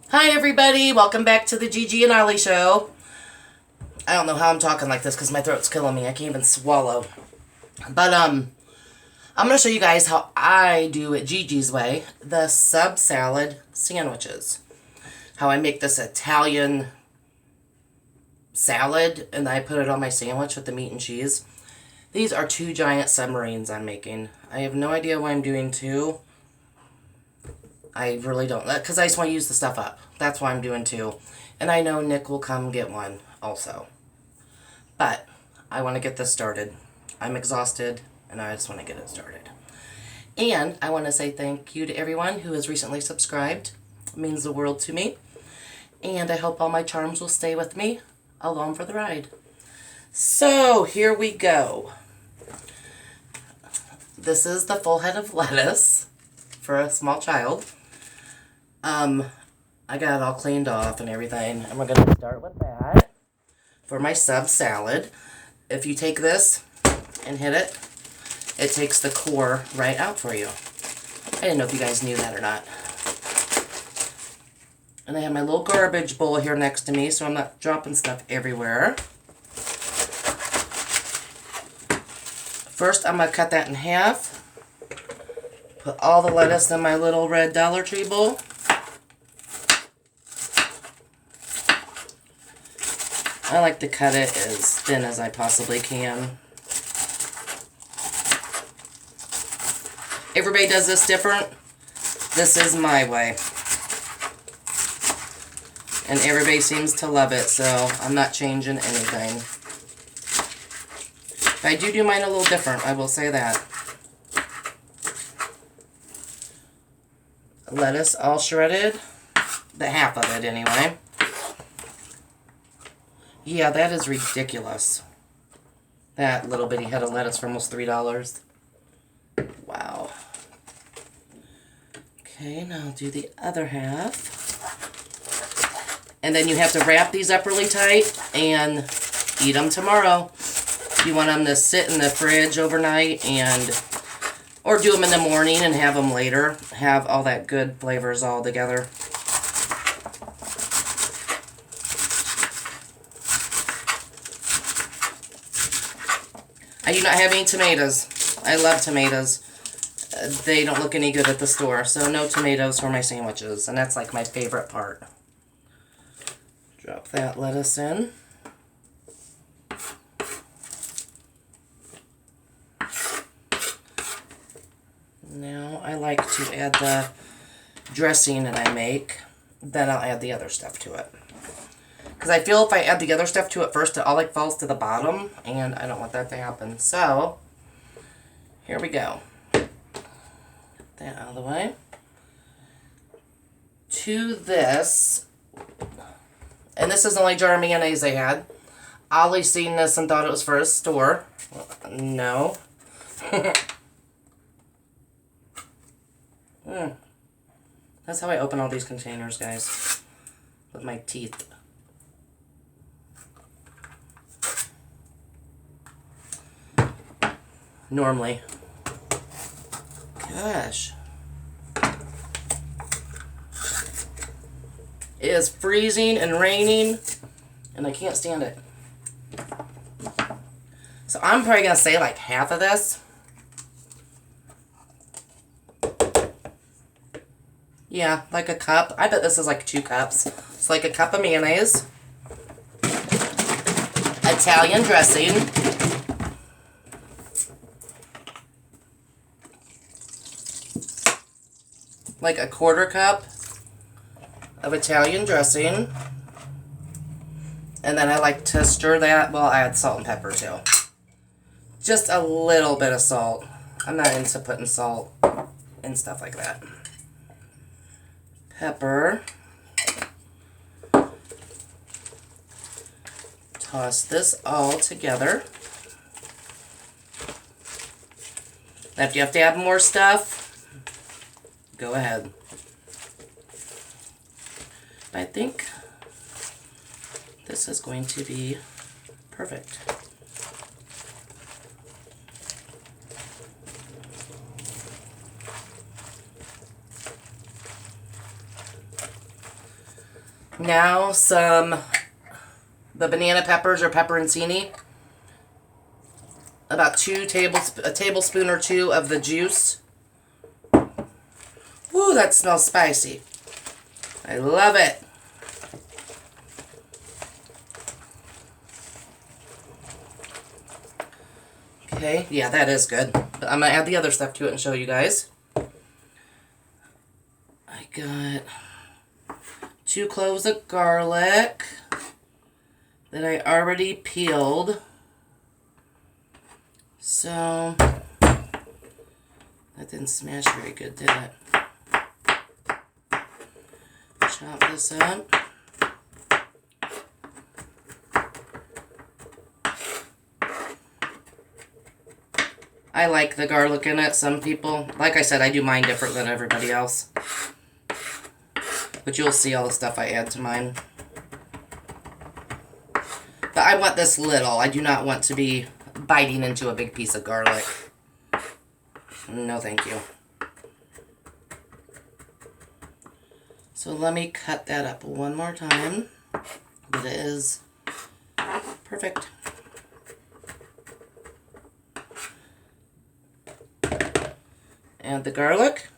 Hi everybody, welcome back to the Gigi and Ollie show. I don't know how I'm talking like this because my throat's killing me. I can't even swallow. But I'm gonna show you guys how I do it Gigi's way, the sub salad sandwiches. How I make this Italian salad and I put it on my sandwich with the meat and cheese. These are two giant submarines I'm making. I have no idea why I'm doing two. I really don't, because I just want to use the stuff up. That's why I'm doing two. And I know Nick will come get one also. But I want to get this started. I'm exhausted and I just want to get it started. And I want to say thank you to everyone who has recently subscribed. It means the world to me. And I hope all my charms will stay with me along for the ride. So here we go. This is the full head of lettuce for a small child. I got it all cleaned off and everything. And we're going to start with that for my sub salad. If you take this and hit it, it takes the core right out for you. I didn't know if you guys knew that or not. And I have my little garbage bowl here next to me so I'm not dropping stuff everywhere. First, I'm going to cut that in half. Put all the lettuce in my little red Dollar Tree bowl. I like to cut it as thin as I possibly can. Everybody does this different. This is my way. And everybody seems to love it, so I'm not changing anything. I do mine a little different, I will say that. Lettuce all shredded. The half of it anyway. Yeah, that is ridiculous. That little bitty head of lettuce for almost $3. Wow. Okay, now I'll do the other half. And then you have to wrap these up really tight and eat them tomorrow. You want them to sit in the fridge overnight or do them in the morning and have them later. Have all that good flavors all together. I do not have any tomatoes. I love tomatoes. They don't look any good at the store, so no tomatoes for my sandwiches, and that's like my favorite part. Drop that lettuce in. Now I like to add the dressing that I make, then I'll add the other stuff to it. Because I feel if I add the other stuff to it first, it all like falls to the bottom, and I don't want that to happen. So, here we go. Get that out of the way. To this, and this is the only jar of mayonnaise I had. Ollie seen this and thought it was for his store. No. That's how I open all these containers, guys. With my teeth. Normally. Gosh. It is freezing and raining, and I can't stand it. So I'm probably going to say like half of this. Yeah, like a cup. I bet this is like 2 cups. It's like a cup of mayonnaise. Italian dressing. Like a 1/4 cup of Italian dressing. And then I like to stir that. Well, I add salt and pepper too. Just a little bit of salt. I'm not into putting salt and stuff like that. Pepper. Toss this all together. Now, if you have to add more stuff, go ahead. I think this is going to be perfect. Now the banana peppers or pepperoncini. About a tablespoon or two of the juice. Ooh, that smells spicy. I love it. Okay, yeah, that is good. But I'm going to add the other stuff to it and show you guys. I got 2 cloves of garlic that I already peeled. So, that didn't smash very good, did it? Chop this up. I like the garlic in it. Some people, like I said, I do mine different than everybody else. But you'll see all the stuff I add to mine. But I want this little. I do not want to be biting into a big piece of garlic. No, thank you. So let me cut that up one more time. But it is perfect. Add the garlic.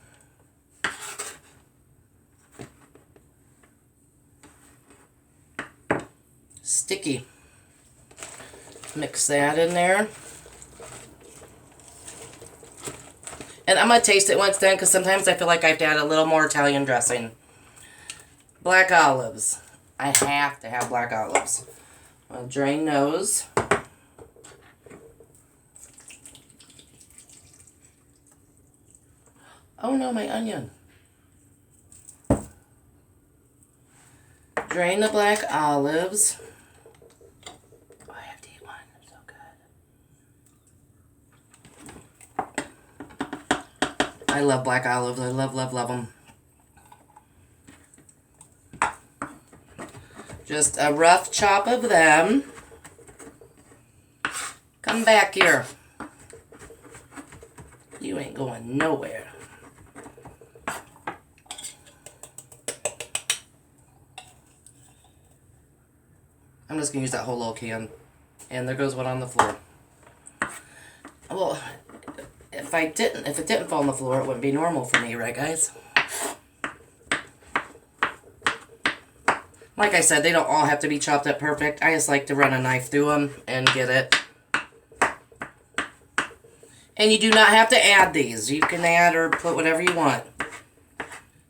Sticky. Mix that in there. And I'm going to taste it when it's done because sometimes I feel like I have to add a little more Italian dressing. Black olives. I have to have black olives. I'll drain those. Oh no, my onion. Drain the black olives. Oh, I have to eat one. They're so good. I love black olives. I love, love, love them. Just a rough chop of them. Come back here. You ain't going nowhere. I'm just going to use that whole little can. And there goes one on the floor. Well, if it didn't fall on the floor, it wouldn't be normal for me, right guys? Like I said, they don't all have to be chopped up perfect. I just like to run a knife through them and get it. And you do not have to add these. You can add or put whatever you want.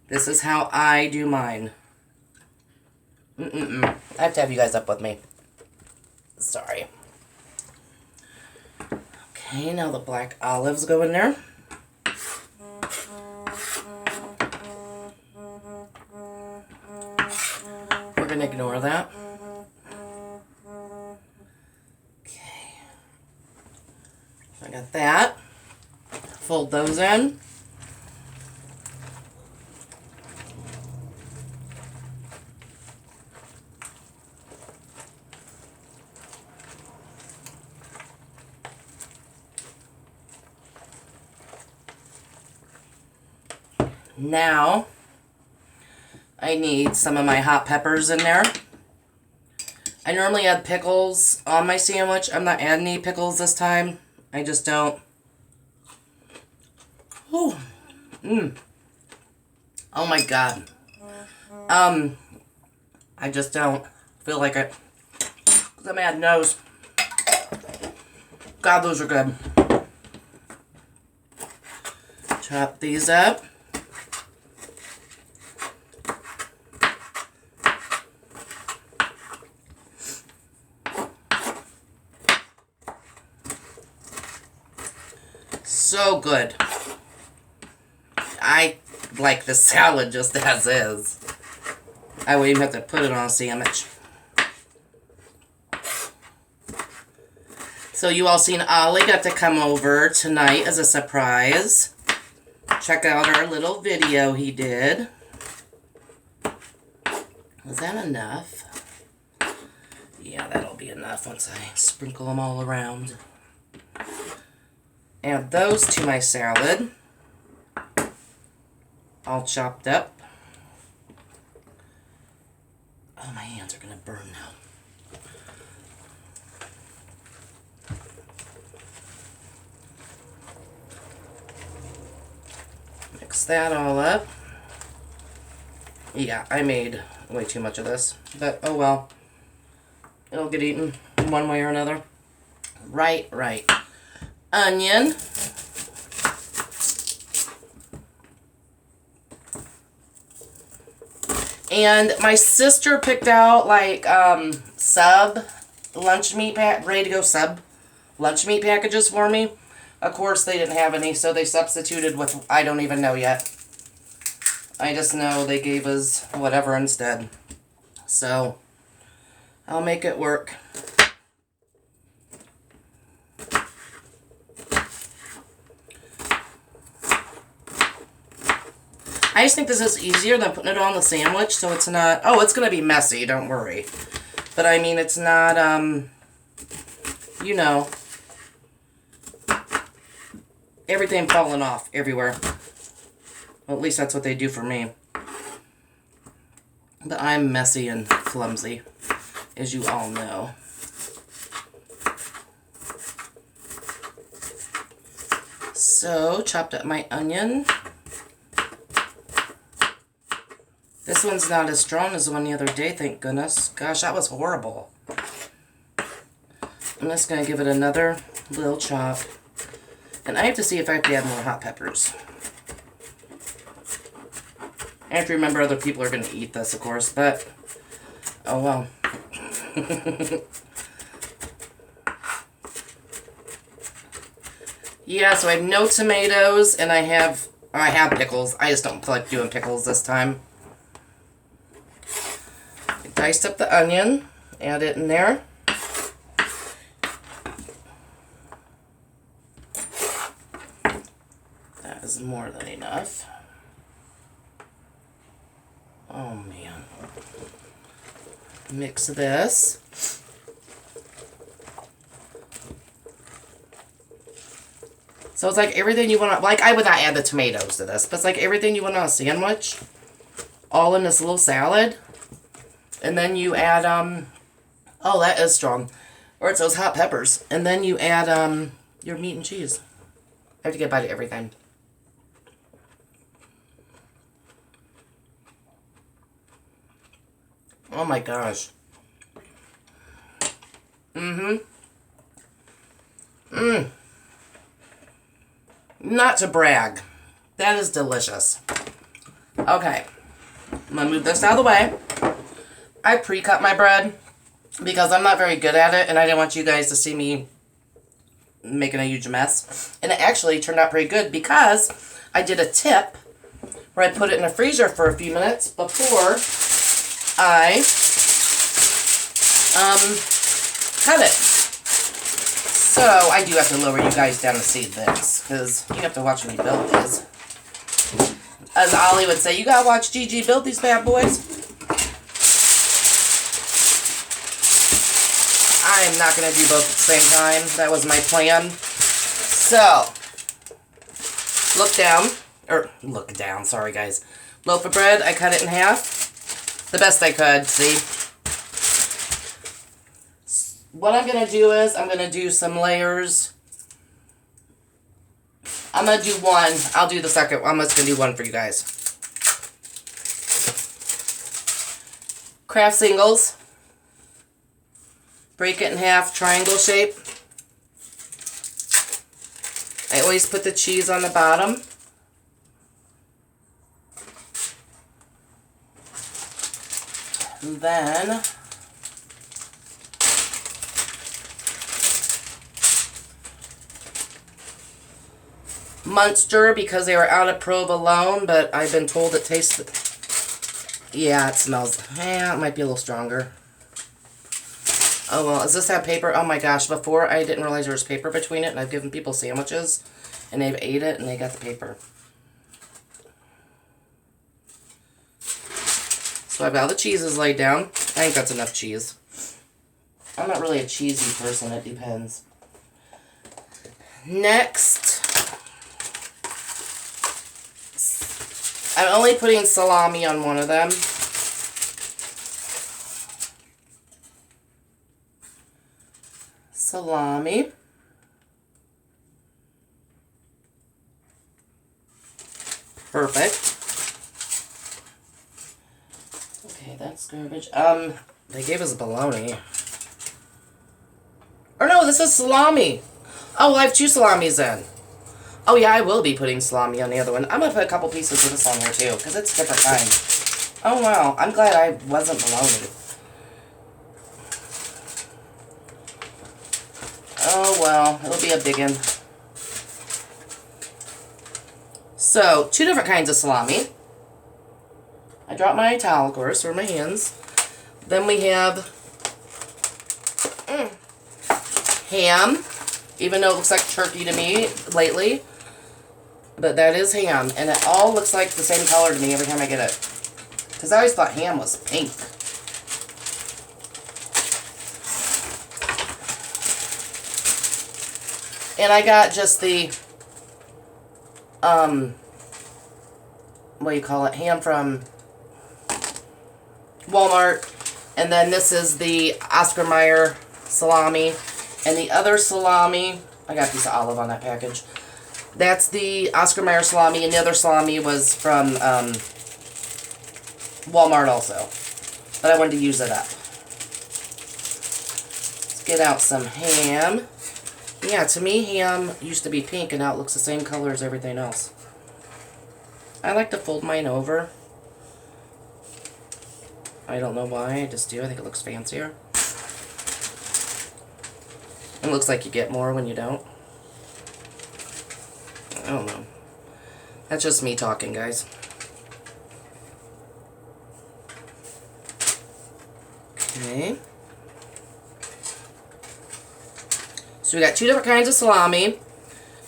This is how I do mine. I have to have you guys up with me. Sorry. Okay, now the black olives go in there. We're going to ignore that. Okay. I got that. Fold those in. Now, I need some of my hot peppers in there. I normally add pickles on my sandwich. I'm not adding any pickles this time. I just don't. Ooh. Oh my god. I just don't feel like it. Because I'm adding those. God, those are good. Chop these up. So good. I like the salad just as is. I wouldn't even have to put it on a sandwich. So you all seen Ollie got to come over tonight as a surprise. Check out our little video he did. Was that enough? Yeah, that'll be enough once I sprinkle them all around. Add those to my salad. All chopped up. Oh, my hands are gonna burn now. Mix that all up. Yeah, I made way too much of this, but oh well. It'll get eaten one way or another. Right. Onion. And my sister picked out like sub lunch meat ready to go sub lunch meat packages for me. Of course they didn't have any, so they substituted with I don't even know yet. I just know they gave us whatever instead. So I'll make it work. I just think this is easier than putting it on the sandwich, so it's not... Oh, it's going to be messy, don't worry. But, I mean, it's not, you know, everything falling off everywhere. Well, at least that's what they do for me. But I'm messy and clumsy, as you all know. So, chopped up my onion. This one's not as strong as the one the other day, thank goodness. Gosh, that was horrible. I'm just going to give it another little chop. And I have to see if I have to add more hot peppers. I have to remember other people are going to eat this, of course, but... Oh, well. Yeah, so I have no tomatoes, and I have pickles. I just don't feel like doing pickles this time. Diced up the onion, add it in there. That is more than enough. Oh man. Mix this. So it's like everything you want to, like I would not add the tomatoes to this, but it's like everything you want on a sandwich, all in this little salad. And then you add, oh, that is strong. Or it's those hot peppers. And then you add, your meat and cheese. I have to get a bite of everything. Oh my gosh. Not to brag. That is delicious. Okay. I'm going to move this out of the way. I pre-cut my bread because I'm not very good at it and I didn't want you guys to see me making a huge mess. And it actually turned out pretty good because I did a tip where I put it in the freezer for a few minutes before I cut it. So I do have to lower you guys down to see this because you have to watch me build these. As Ollie would say, you gotta watch Gigi build these bad boys. I'm not going to do both at the same time. That was my plan. So, look down, sorry guys. Loaf of bread, I cut it in half. The best I could, see. What I'm going to do is, I'm going to do some layers. I'm going to do one. I'll do the second one. I'm just going to do one for you guys. Kraft singles. Break it in half, triangle shape. I always put the cheese on the bottom. And then Munster because they were out of provolone, but I've been told it tastes... Yeah, it smells... Yeah, it might be a little stronger. Oh, well, does this have paper? Oh, my gosh. Before, I didn't realize there was paper between it, and I've given people sandwiches, and they've ate it, and they got the paper. So I've got all the cheeses laid down. I think that's enough cheese. I'm not really a cheesy person. It depends. Next, I'm only putting salami on one of them. salami. Perfect. Okay, that's garbage. They gave us bologna. Or no, this is salami. Oh, well, I have 2 salamis in. Oh yeah, I will be putting salami on the other one. I'm going to put a couple pieces of this on here too, because it's different kind. Oh wow, I'm glad I wasn't bologna. Oh well, it'll be a big one. So, 2 different kinds of salami. I dropped my towel, of course, for my hands. Then we have ham, even though it looks like turkey to me lately. But that is ham, and it all looks like the same color to me every time I get it. Because I always thought ham was pink. And I got just the, what do you call it, ham from Walmart. And then this is the Oscar Mayer salami. And the other salami, I got a piece of olive on that package. That's the Oscar Mayer salami, and the other salami was from Walmart also. But I wanted to use it up. Let's get out some ham. Yeah, to me, ham used to be pink, and now it looks the same color as everything else. I like to fold mine over. I don't know why, I just do. I think it looks fancier. It looks like you get more when you don't. I don't know. That's just me talking, guys. Okay. So we got 2 different kinds of salami,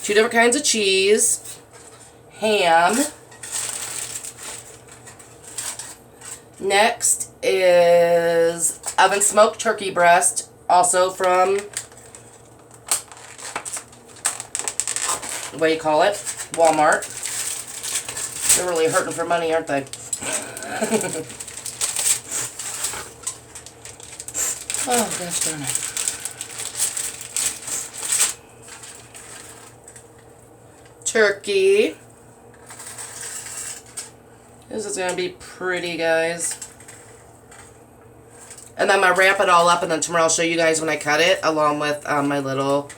2 different kinds of cheese, ham. Next is oven smoked turkey breast, also from, what do you call it? Walmart. They're really hurting for money, aren't they? Oh, gosh darn it. Turkey. This is going to be pretty, guys. And then I'm going to wrap it all up, and then tomorrow I'll show you guys when I cut it, along with my little...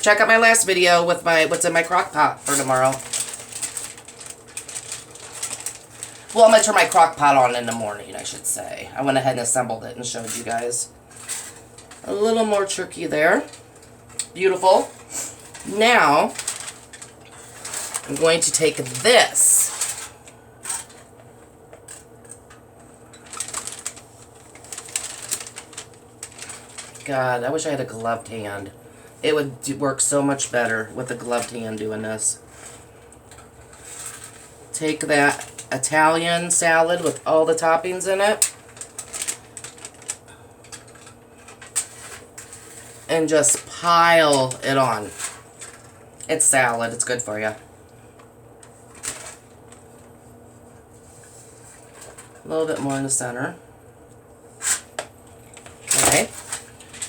Check out my last video with my what's in my crock pot for tomorrow. Well, I'm going to turn my crock pot on in the morning, I should say. I went ahead and assembled it and showed you guys. A little more turkey there. Beautiful. Now, I'm going to take this. God, I wish I had a gloved hand. It would work so much better with a gloved hand doing this. Take that Italian salad with all the toppings in it. And just pile it on. It's salad. It's good for you. A little bit more in the center. Okay.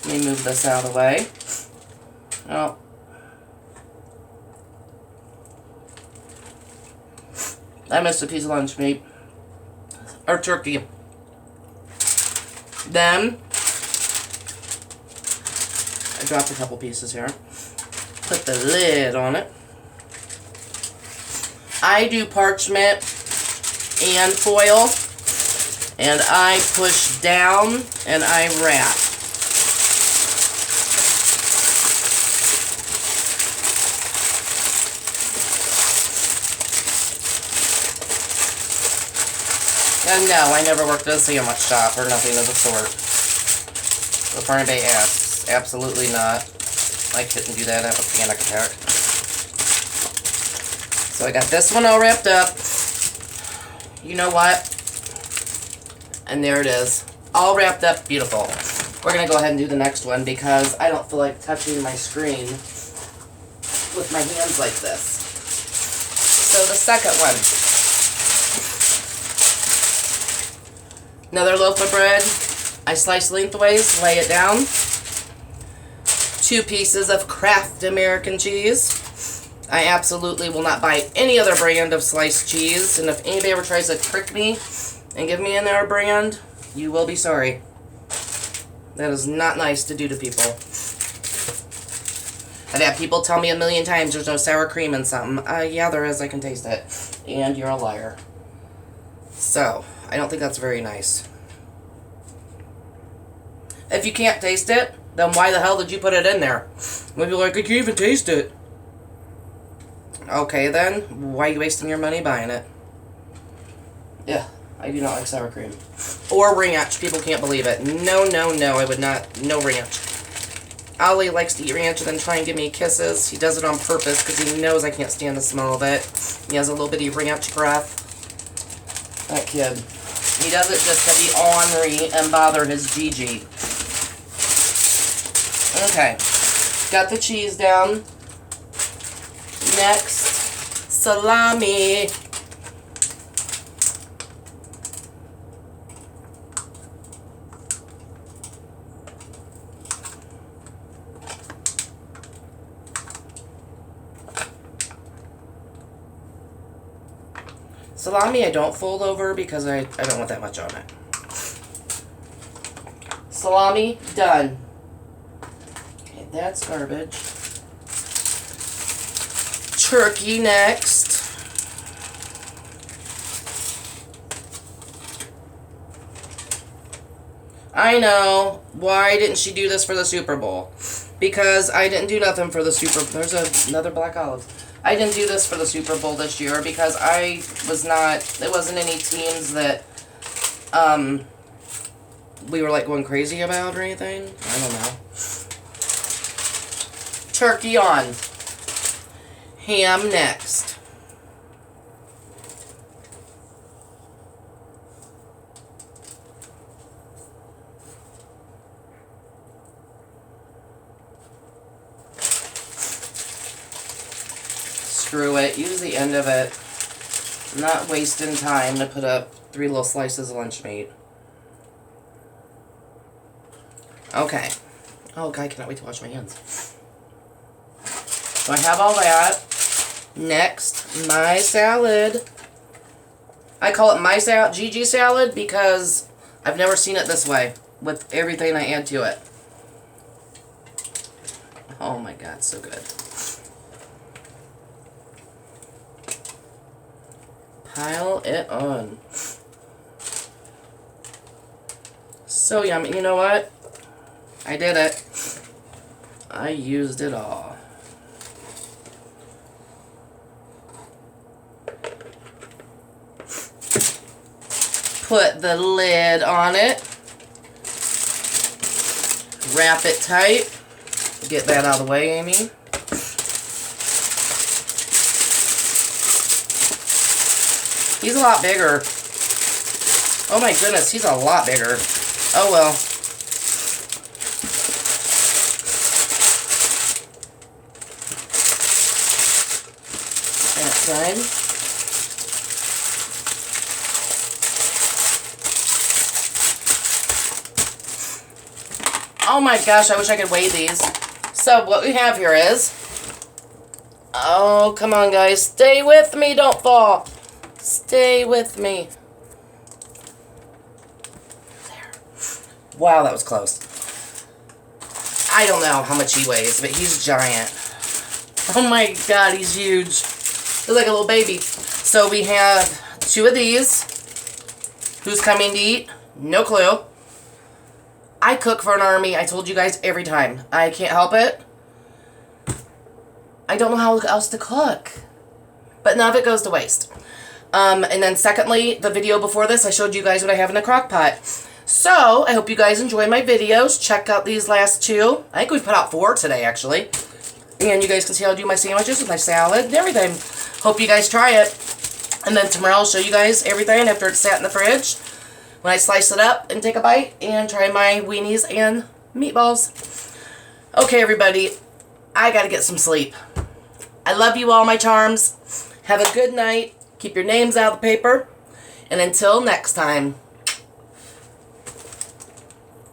Let me move this out of the way. Oh. I missed a piece of lunch meat. Or turkey. Then, I dropped a couple pieces here. Put the lid on it. I do parchment and foil. And I push down and I wrap. And no, I never worked at a sandwich shop or nothing of the sort. Before anybody asks, absolutely not. I couldn't do that. I have a panic attack. So I got this one all wrapped up. You know what? And there it is. All wrapped up. Beautiful. We're going to go ahead and do the next one because I don't feel like touching my screen with my hands like this. So the second one. Another loaf of bread. I slice lengthways, lay it down. 2 pieces of Kraft American cheese. I absolutely will not buy any other brand of sliced cheese, and if anybody ever tries to trick me and give me another brand, you will be sorry. That is not nice to do to people. I've had people tell me a million times there's no sour cream in something. Yeah, there is. I can taste it. And you're a liar. So, I don't think that's very nice. If you can't taste it, then why the hell did you put it in there? Maybe like, I can't even taste it. Okay, then. Why are you wasting your money buying it? Yeah, I do not like sour cream. Or ranch. People can't believe it. No, no, no. I would not. No ranch. Ollie likes to eat ranch and then try and give me kisses. He does it on purpose because he knows I can't stand the smell of it. He has a little bitty ranch breath. That kid. He does it just to be ornery and bother his Gigi. Okay. Got the cheese down. Next, salami. Salami I don't fold over because I don't want that much on it. Salami, done. Okay, that's garbage. Turkey next. I know. Why didn't she do this for the Super Bowl? Because I didn't do nothing for the Super Bowl. There's another black olive. I didn't do this for the Super Bowl this year because I was not, there wasn't any teams that, we were like going crazy about or anything. I don't know. Turkey on. Ham next. Screw it. Use the end of it. I'm not wasting time to put up 3 little slices of lunch meat. Okay. Oh, God, I cannot wait to wash my hands. So I have all that. Next, my salad. I call it my salad, Gigi salad, because I've never seen it this way with everything I add to it. Oh my God, so good. Pile it on. So yummy. You know what? I did it. I used it all. Put the lid on it. Wrap it tight. Get that out of the way, Amy. He's a lot bigger. Oh my goodness, he's a lot bigger. Oh well. That side. Oh my gosh, I wish I could weigh these. So what we have here is... Oh, come on guys. Stay with me, don't fall. Stay with me. There. Wow, that was close. I don't know how much he weighs, but he's giant. Oh my God, he's huge. He's like a little baby. So we have 2 of these. Who's coming to eat? No clue. I cook for an army. I told you guys every time. I can't help it. I don't know how else to cook. But none of it goes to waste. And then secondly, the video before this, I showed you guys what I have in the crock pot. So, I hope you guys enjoy my videos. Check out these last 2. I think we've put out 4 today, actually. And you guys can see how I do my sandwiches with my salad and everything. Hope you guys try it. And then tomorrow I'll show you guys everything after it's sat in the fridge. When I slice it up and take a bite and try my weenies and meatballs. Okay, everybody. I gotta get some sleep. I love you all, my charms. Have a good night. Keep your names out of the paper. And until next time.